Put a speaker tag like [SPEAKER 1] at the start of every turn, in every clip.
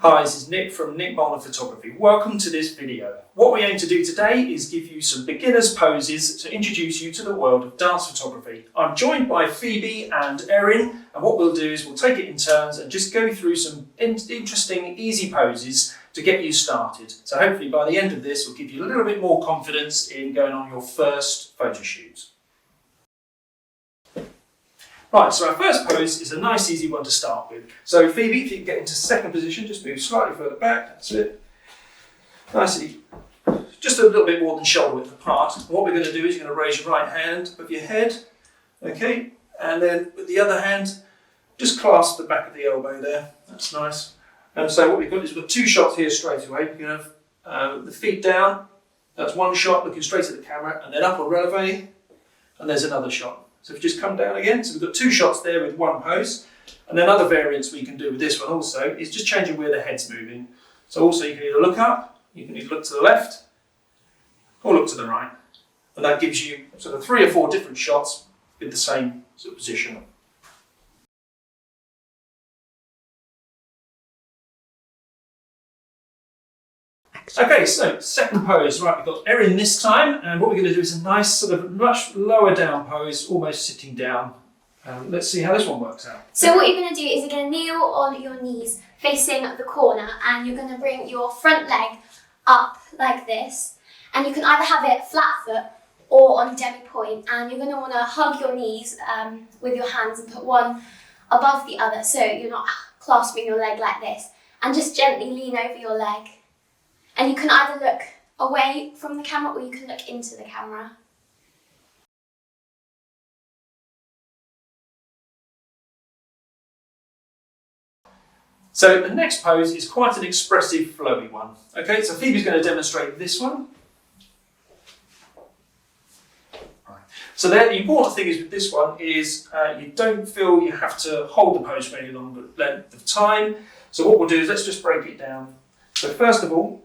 [SPEAKER 1] Hi, this is Nick from Nick Molnar Photography. Welcome to this video. What we aim to do today is give you some beginner's poses to introduce you to the world of dance photography. I'm joined by Phoebe and Erin, and what we'll do is we'll take it in turns and just go through some interesting, easy poses to get you started. So hopefully by the end of this, we'll give you a little bit more confidence in going on your first photo shoot. Right, so our first pose is a nice easy one to start with. So Phoebe, if you can get into second position, just move slightly further back, that's it. Nicely, just a little bit more than shoulder width apart. And what we're going to do is you're going to raise your right hand above your head, okay? And then with the other hand, just clasp the back of the elbow there, that's nice. And so what we've got is we've got two shots here straight away. We're going to have the feet down, that's one shot looking straight at the camera, and then up on releve, and there's another shot. So if you just come down again, so we've got two shots there with one pose. And then other variants we can do with this one also is just changing where the head's moving. So also you can either look up, you can either look to the left, or look to the right. And that gives you sort of 3 or 4 different shots with the same sort of position. Okay, so second pose. Right, we've got Erin this time, and what we're going to do is a nice sort of much lower down pose, almost sitting down. Let's see how this one works out.
[SPEAKER 2] So what you're going to do is you're going to kneel on your knees facing the corner, and you're going to bring your front leg up like this, and you can either have it flat foot or on demi-point, and you're going to want to hug your knees with your hands and put one above the other so you're not clasping your leg like this, and just gently lean over your leg. And you can either look away from the camera or you can look into the camera.
[SPEAKER 1] So the next pose is quite an expressive, flowy one. Okay, so Phoebe's going to demonstrate this one. Right. So there, the important thing is with this one is you don't feel you have to hold the pose for any longer length of time. So what we'll do is let's just break it down. So first of all,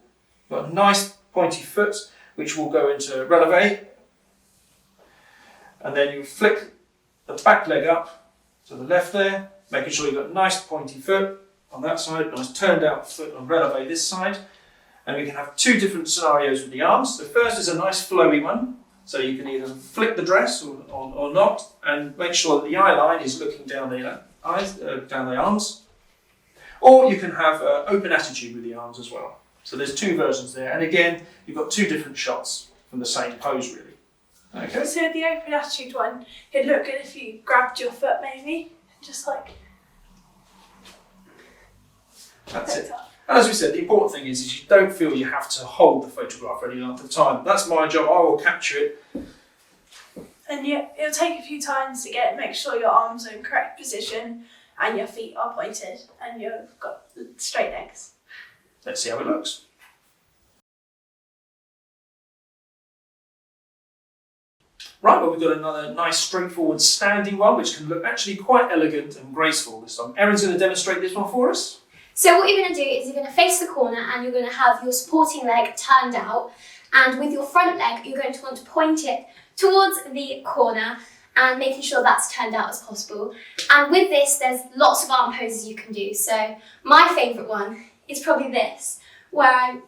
[SPEAKER 1] we've got a nice pointy foot, which will go into releve. And then you flick the back leg up to the left there, making sure you've got a nice pointy foot on that side, nice turned out foot on releve this side. And we can have 2 different scenarios with the arms. So first is a nice flowy one. So you can either flick the dress or not, and make sure that the eye line is looking down the eyes, down the arms. Or you can have open attitude with the arms as well. So there's 2 versions there, and again, you've got 2 different shots from the same pose, really. Okay.
[SPEAKER 3] So the open attitude one, it'd look good if you grabbed your foot maybe, just like.
[SPEAKER 1] That's it. And as we said, the important thing is you don't feel you have to hold the photograph for any length of time. That's my job. I will capture it.
[SPEAKER 3] And yeah, it'll take a few times to make sure your arms are in correct position and your feet are pointed and you've got straight legs.
[SPEAKER 1] Let's see how it looks. Right, well, we've got another nice straightforward standing one, which can look actually quite elegant and graceful this time. Erin's going to demonstrate this one for us.
[SPEAKER 2] So what you're going to do is you're going to face the corner and you're going to have your supporting leg turned out, and with your front leg you're going to want to point it towards the corner and making sure that's turned out as possible. And with this there's lots of arm poses you can do. So my favourite one is probably this, where I'm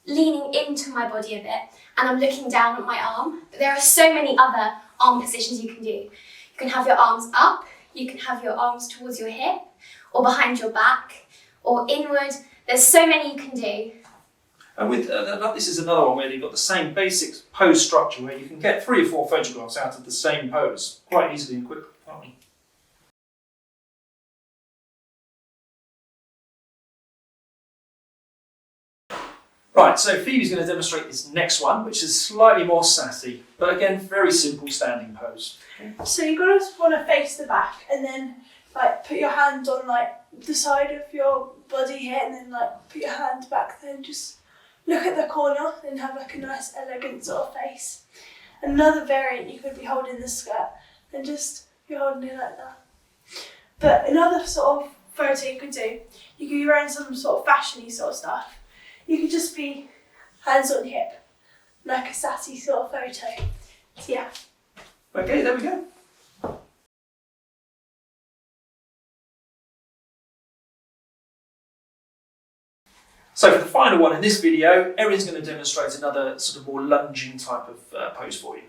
[SPEAKER 2] leaning into my body a bit and I'm looking down at my arm. But there are so many other arm positions you can do. You can have your arms up, you can have your arms towards your hip or behind your back or inward. There's so many you can do.
[SPEAKER 1] And with this is another one where you've got the same basic pose structure where you can get 3 or 4 photographs out of the same pose quite easily and quickly, can't we? Right, so Phoebe's going to demonstrate this next one, which is slightly more sassy, but again, very simple standing pose.
[SPEAKER 3] So you're going to want to face the back and then like put your hand on like the side of your body here and then like put your hand back there and just look at the corner and have like a nice elegant sort of face. Another variant, you could be holding the skirt and just you're holding it like that. But another sort of photo you could do, you could be wearing some sort of fashiony sort of stuff. You could just be hands on hip, like a sassy sort of photo. So yeah.
[SPEAKER 1] Okay, there we go. So for the final one in this video, Erin's going to demonstrate another sort of more lunging type of pose for you.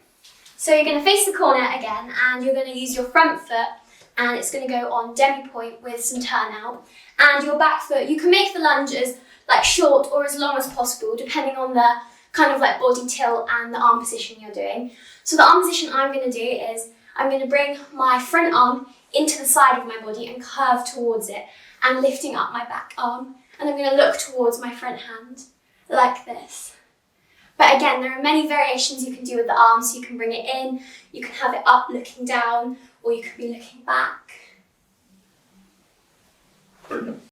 [SPEAKER 2] So you're going to face the corner again, and you're going to use your front foot, and it's going to go on demi-point with some turnout. And your back foot, you can make the lunges like short or as long as possible, depending on the kind of like body tilt and the arm position you're doing. So the arm position I'm going to do is I'm going to bring my front arm into the side of my body and curve towards it, and lifting up my back arm. And I'm going to look towards my front hand, like this. But again, there are many variations you can do with the arms. So you can bring it in, you can have it up looking down, or you could be looking back.
[SPEAKER 1] Brilliant.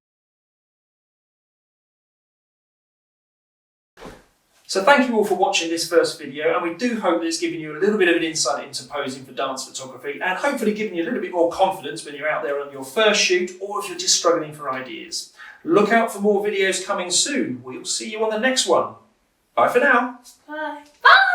[SPEAKER 1] So thank you all for watching this first video, and we do hope that it's given you a little bit of an insight into posing for dance photography, and hopefully given you a little bit more confidence when you're out there on your first shoot, or if you're just struggling for ideas. Look out for more videos coming soon. We'll see you on the next one. Bye for now.
[SPEAKER 3] Bye.
[SPEAKER 2] Bye!